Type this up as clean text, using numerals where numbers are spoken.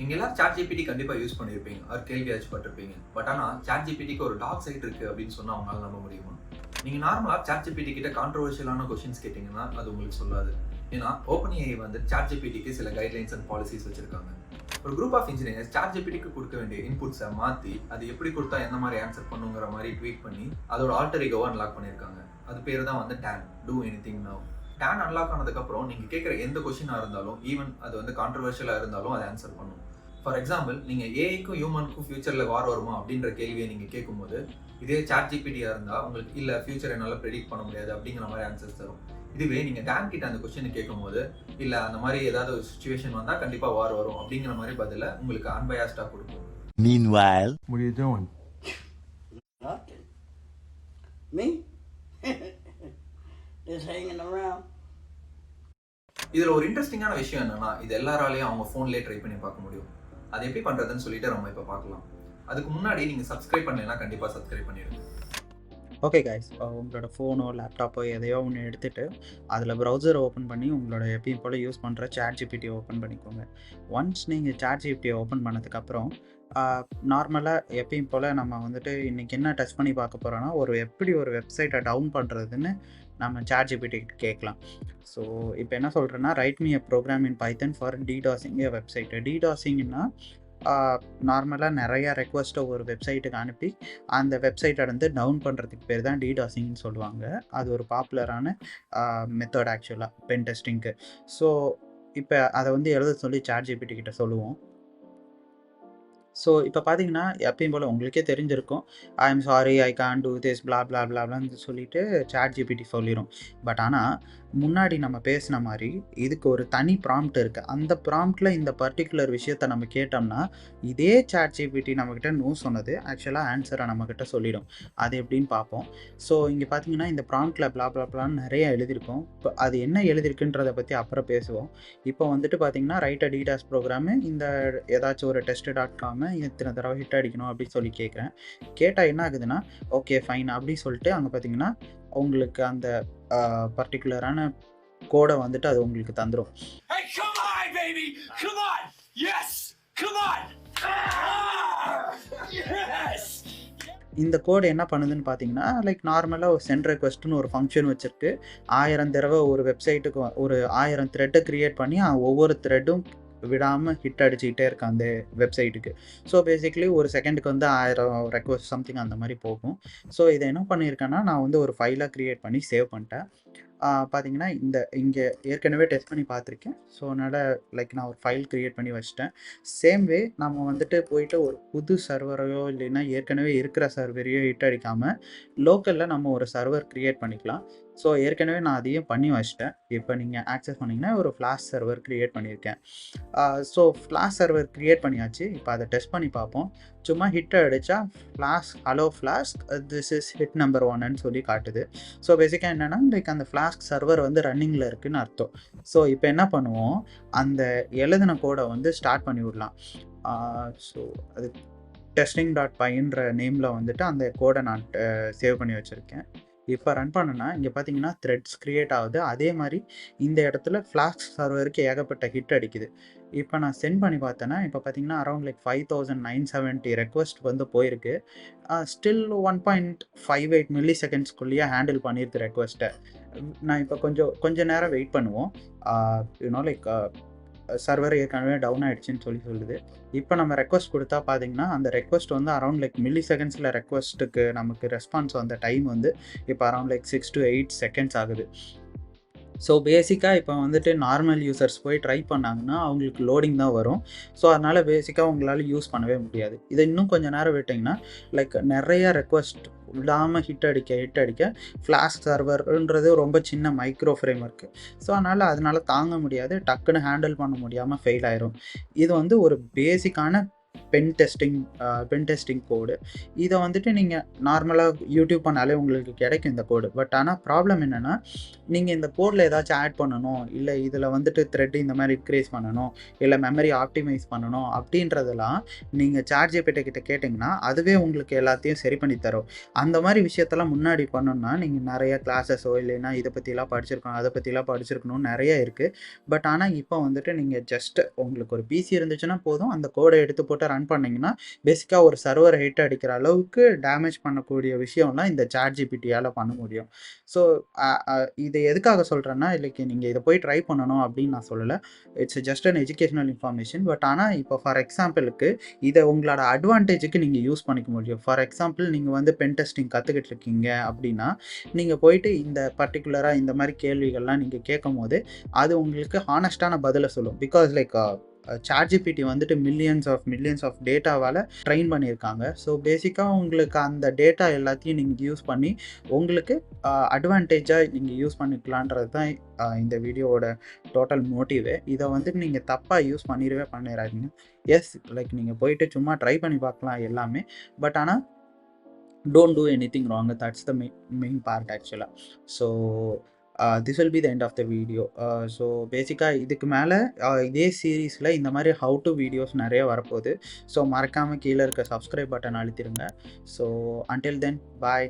நீங்கள் எல்லாரும் ChatGPT கண்டிப்பாக யூஸ் பண்ணியிருப்பீங்க, ஒரு கேள்வியாச்சும் பட்டிருப்பீங்க. பட் ஆனால் ChatGPTக்கு ஒரு டார்க் சைட் இருக்குது அப்படின்னு சொன்னால் அவங்களால நம்ப முடியுமா? நீங்கள் நார்மலாக ChatGPT கிட்ட கான்ட்ரவர்ஷியலான கொஷின்ஸ் கேட்டிங்கன்னா அது உங்களுக்கு சொல்லாது. ஏன்னா OpenAI வந்து ChatGPTக்கு சில கைட்லைன்ஸ் அண்ட் பாலிசிஸ் வச்சிருக்காங்க. ஒரு குரூப் ஆஃப் இன்ஜினியர்ஸ் ChatGPTக்கு கொடுக்க வேண்டிய இன்புட்ஸை மாற்றி அது எப்படி கொடுத்தா எந்த மாதிரி ஆன்சர் பண்ணுங்கிற மாதிரி ட்வீட் பண்ணி அதோட ஆல்டர் ஈகோவை அன்லாக் பண்ணியிருக்காங்க. அது பேர் தான் வந்து DAN, do anything now. DAN unlock ஆனதுக்கப்புறம் நீங்கள் கேட்குற எந்த கொஷினாக இருந்தாலும், ஈவன் அது வந்து கான்ட்ரவர்ஷியலாக இருந்தாலும் அதை ஆன்சர் பண்ணும். ஃபார் எக்ஸாம்பிள், நீங்கள் ஏஐக்கும் ஹியூமனுக்கும் ஃபியூச்சரில் வார் வருமா அப்படின்ற கேள்வியை நீங்கள் கேட்கும்போது, இதே ChatGPTயாக இருந்தால் உங்களுக்கு இல்லை ஃபியூச்சர் என்னால் ப்ரெடிக்ட் பண்ண முடியாது அப்படிங்கிற மாதிரி ஆன்சர்ஸ் தரும். இதுவே நீங்கள் டேன் கிட்ட அந்த கொஸ்டின் கேட்கும்போது, இல்லை அந்த மாதிரி ஏதாவது ஒரு சுச்சுவேஷன் வந்தால் கண்டிப்பாக வார் வரும் அப்படிங்கிற மாதிரி பதிலை உங்களுக்கு அன்பயாஸ்டாக கொடுக்கும். Meanwhile, what are you doing? Nothing. Me? Just hanging around. இதில் ஒரு இன்ட்ரெஸ்டிங்கான விஷயம் என்னன்னா, இது எல்லாராலையும் அவங்க ஃபோன்லேயே ட்ரை பண்ணி பார்க்க முடியும். அது எப்படி பண்ணுறதுன்னு சொல்லிட்டு நம்ம இப்போ பார்க்கலாம். அதுக்கு முன்னாடி நீங்கள் சப்ஸ்கிரைப் பண்ணலைன்னா கண்டிப்பாக சப்ஸ்கிரைப் பண்ணிடுங்க. ஓகே கைஸ், உங்களோட ஃபோனோ லேப்டாப்போ எதையோ ஒன்று எடுத்துகிட்டு அதில் ப்ரௌசரை ஓப்பன் பண்ணி உங்களோட எப்பயும் போல் யூஸ் பண்ணுற ChatGPT ஓப்பன் பண்ணிக்கோங்க. ஒன்ஸ் நீங்கள் ChatGPT ஓப்பன் பண்ணதுக்கப்புறம் நார்மலாக எப்பயும் போல் நம்ம வந்துட்டு இன்றைக்கி என்ன டச் பண்ணி பார்க்க போகிறோன்னா, எப்படி ஒரு வெப்சைட்டை டவுன் பண்ணுறதுன்னு நம்ம ChatGPT கேட்கலாம். ஸோ இப்போ என்ன சொல்கிறேன்னா, write me a program in Python for DDoSing a website. டிடாசிங்னா நார்மலாக நிறையா ரெக்வஸ்ட்டை ஒரு வெப்சைட்டுக்கு அனுப்பி அந்த வெப்சைட்டை வந்து டவுன் பண்ணுறதுக்கு பேர் தான் டிடாசிங்னு சொல்லுவாங்க. அது ஒரு பாப்புலரான மெத்தட் ஆக்சுவலாக பென் டெஸ்டிங்க்கு. ஸோ இப்போ அதை வந்து எழுத சொல்லி ChatGPT கிட்ட சொல்லுவோம். ஸோ இப்போ பார்த்தீங்கன்னா, எப்பயும் போல் உங்களுக்கே தெரிஞ்சிருக்கும், I am sorry, I can do this blah blah பிளாப்லான்னு சொல்லிட்டு ChatGPT சொல்லிடும். பட் ஆனால் முன்னாடி நம்ம பேசின மாதிரி இதுக்கு ஒரு தனி ப்ராம்ப்ட் இருக்குது. அந்த ப்ராம்ப்டில் இந்த பர்டிகுலர் விஷயத்தை நம்ம கேட்டோம்னா இதே ChatGPT நம்மக்கிட்ட நோ சொன்னது ஆக்சுவலாக ஆன்சரை நம்மக்கிட்ட சொல்லிடும். அது எப்படின்னு பார்ப்போம். ஸோ இங்கே பார்த்தீங்கன்னா, இந்த ப்ராம்ப்டில் பிளா பிளா பிளான்னு நிறைய எழுதியிருக்கோம். இப்போ அது என்ன எழுதியிருக்குன்றதை பற்றி அப்புறம் பேசுவோம். இப்போ வந்துட்டு பார்த்தீங்கன்னா, ரைட் அ டிடாஸ் ப்ரோக்ராமு இந்த ஏதாச்சும் ஒரு test.com இத்தனை தடவை ஹிட் அடிக்கணும் அப்படின்னு சொல்லி கேட்குறேன். கேட்டால் என்ன ஆகுதுன்னா, ஓகே ஃபைன் அப்படின்னு சொல்லிட்டு அங்கே பார்த்தீங்கன்னா உங்களுக்கு அந்த பர்டிகுலரான கோடை வந்துட்டு அது உங்களுக்கு தந்துடும். Hey, come on, baby! Come on! Yes! Come on! Yes! இந்த கோடு என்ன பண்ணுதுன்னு பார்த்தீங்கன்னா, லைக் நார்மலாக ஒரு சென்ட் ரெக்வெஸ்ட்னு ஒரு ஃபங்க்ஷன் வச்சுருக்கு. 1000 தடவை ஒரு வெப்சைட்டுக்கு ஒரு 1000 த்ரெட்டை க்ரியேட் பண்ணி ஒவ்வொரு த்ரெட்டும் விடாமல் ஹிட் அடிச்சுக்கிட்டே இருக்கு அந்த வெப்சைட்டுக்கு. ஸோ பேசிக்லி ஒரு செகண்டுக்கு வந்து 1000 ரெக்வஸ்ட் சம்திங் அந்த மாதிரி போகும். ஸோ இதை என்ன பண்ணியிருக்கேன்னா, நான் வந்து ஒரு ஃபைலாக க்ரியேட் பண்ணி சேவ் பண்ணிட்டேன். பார்த்தீங்கன்னா இங்கே ஏற்கனவே டெஸ்ட் பண்ணி பார்த்துருக்கேன். ஸோ அதனால் லைக் நான் ஒரு ஃபைல் க்ரியேட் பண்ணி வச்சுட்டேன். சேம் வே நம்ம வந்துட்டு போயிட்டு ஒரு புது சர்வரையோ இல்லைன்னா ஏற்கனவே இருக்கிற சர்வரையோ ஹிட் அடிக்காமல் லோக்கலில் நம்ம ஒரு சர்வர் க்ரியேட் பண்ணிக்கலாம். ஸோ ஏற்கனவே நான் அதையும் பண்ணி வச்சிட்டேன். இப்போ நீங்கள் ஆக்சஸ் பண்ணிங்கன்னா ஒரு ஃப்ளாஷ் சர்வர் க்ரியேட் பண்ணியிருக்கேன். ஸோ ஃப்ளாஷ் சர்வர் க்ரியேட் பண்ணியாச்சு. இப்போ அதை டெஸ்ட் பண்ணி பார்ப்போம். சும்மா ஹிட் அடித்தா hello flask this is hit number 1ன்னு சொல்லி காட்டுது. ஸோ பேசிக்காக என்னென்னா, லைக் அந்த ஃப்ளாஸ்க் சர்வர் வந்து ரன்னிங்கில் இருக்குதுன்னு அர்த்தம். ஸோ இப்போ என்ன பண்ணுவோம், அந்த எழுதின கோடை வந்து ஸ்டார்ட் பண்ணி விடலாம். ஸோ அது testing.pyன்ற நேமில் வந்துட்டு அந்த கோடை நான் சேவ் பண்ணி வச்சுருக்கேன். இப்போ ரன் பண்ணுன்னா இங்கே பார்த்தீங்கன்னா த்ரெட்ஸ் க்ரியேட் ஆகுது. அதே மாதிரி இந்த இடத்துல ஃப்ளாஸ்க் சர்வருக்கு ஏகப்பட்ட ஹிட் அடிக்குது. இப்போ நான் சென்ட் பண்ணி பார்த்தேன்னா, இப்போ பார்த்தீங்கன்னா அரௌண்ட் லைக் 5970 ரெக்வஸ்ட் வந்து போயிருக்கு. ஸ்டில் 1.58 மில்லி செகண்ட்ஸ்குள்ளேயே ஹேண்டில் பண்ணியிருக்கு ரெக்வஸ்ட்டை. நான் இப்போ கொஞ்சம் நேரம் வெயிட் பண்ணுவோம். யூனோ லைக் சர்வர் ஏற்கனவே டவுன் ஆகிடுச்சின்னு சொல்லுது. இப்போ நம்ம ரெக்வஸ்ட் கொடுத்தா பார்த்தீங்கன்னா, அந்த ரெக்வஸ்ட் வந்து அரௌண்ட் லைக் மில்லி செகண்ட்ஸில் ரெக்வஸ்ட்டுக்கு நமக்கு ரெஸ்பான்ஸ் வந்த டைம் வந்து இப்போ அரௌண்ட் லைக் 6 to 8 செகண்ட்ஸ் ஆகுது. ஸோ பேசிக்காக இப்போ வந்துட்டு நார்மல் யூசர்ஸ் போய் ட்ரை பண்ணாங்கன்னா அவங்களுக்கு லோடிங் தான் வரும். ஸோ அதனால் பேசிக்காக உங்களால் யூஸ் பண்ணவே முடியாது. இதை இன்னும் கொஞ்சம் நேரம் விட்டிங்கன்னா லைக் நிறைய ரெக்வஸ்ட் விடாமல் ஹிட் அடிக்க ஃப்ளாஷ் சர்வர்ன்றது ரொம்ப சின்ன மைக்ரோ ஃப்ரேம் இருக்குது. ஸோ அதனால் தாங்க முடியாது, டக்குன்னு ஹேண்டில் பண்ண முடியாமல் ஃபெயில் ஆயிரும். இது வந்து ஒரு பேசிக்கான பென் டெஸ்டிங் கோடு. இதை வந்துட்டு நீங்கள் நார்மலாக யூடியூப் பண்ணாலே உங்களுக்கு கிடைக்கும் இந்த கோடு. பட் ஆனால் ப்ராப்ளம் என்னென்னா, நீங்கள் இந்த கோடில் ஏதாச்சும் ஆட் பண்ணணும், இல்லை இதில் வந்துட்டு த்ரெட் இந்த மாதிரி இன்க்ரீஸ் பண்ணணும், இல்லை மெமரி ஆப்டிமைஸ் பண்ணணும் அப்படின்றதெல்லாம் நீங்கள் ChatGPT கிட்ட கேட்டிங்கன்னா அதுவே உங்களுக்கு எல்லாத்தையும் சரி பண்ணி தரும். அந்த மாதிரி விஷயத்தெல்லாம் முன்னாடி பண்ணணும்னா நீங்கள் நிறைய கிளாஸஸோ இல்லைன்னா இதை பற்றிலாம் படிச்சிருக்கணும், அதை பற்றிலாம் படிச்சிருக்கணும், நிறைய இருக்குது. பட் ஆனால் இப்போ வந்துட்டு நீங்கள் ஜஸ்ட் உங்களுக்கு ஒரு பிசி இருந்துச்சுன்னா போதும், அந்த கோடை எடுத்து போட்டு ரன் பண்ணிங்கன்னா பேசிக்காக ஒரு சர்வர் ஹிட் அடிக்கிற அளவுக்கு டேமேஜ் பண்ணக்கூடிய விஷயம்லாம் இந்த ChatGPTயால் பண்ண முடியும். ஸோ இதை எதுக்காக சொல்கிறேன்னா, இல்லைக்கு நீங்கள் இதை போய் ட்ரை பண்ணணும் அப்படின்னு நான் சொல்லலை. It's just an educational information. But ஆனால் இப்போ ஃபார் எக்ஸாம்பிளுக்கு இதை உங்களோட அட்வான்டேஜுக்கு நீங்கள் யூஸ் பண்ணிக்க முடியும். ஃபார் எக்ஸாம்பிள் நீங்கள் வந்து பென் டெஸ்டிங் கற்றுக்கிட்டு இருக்கீங்க அப்படின்னா, நீங்கள் போயிட்டு இந்த பர்டிகுலராக இந்த மாதிரி கேள்விகள்லாம் நீங்கள் கேட்கும் போது அது உங்களுக்கு ஹானஸ்டான பதிலை சொல்லும். பிகாஸ் லைக் ChatGPT வந்துட்டு மில்லியன்ஸ் ஆஃப் டேட்டாவால் ட்ரெயின் பண்ணியிருக்காங்க. ஸோ பேசிக்காக உங்களுக்கு அந்த டேட்டா எல்லாத்தையும் நீங்கள் யூஸ் பண்ணி உங்களுக்கு அட்வான்டேஜாக நீங்கள் யூஸ் பண்ணிக்கலான்றது தான் இந்த வீடியோவோட டோட்டல் மோட்டிவே. இதை வந்துட்டு நீங்கள் தப்பாக யூஸ் பண்ணிடாதீங்க. எஸ், லைக் நீங்கள் போயிட்டு சும்மா ட்ரை பண்ணி பார்க்கலாம் எல்லாமே. பட் ஆனால் don't do anything wrong. That's the main part actually. So this will be the end of the video. So பேசிக்காக இதுக்கு மேலே இதே சீரீஸில் இந்த மாதிரி ஹவு டு வீடியோஸ் நிறைய வரப்போகுது. ஸோ மறக்காமல் கீழே இருக்க சப்ஸ்கிரைப் பட்டன் அழுத்திடுங்க. So until then, bye.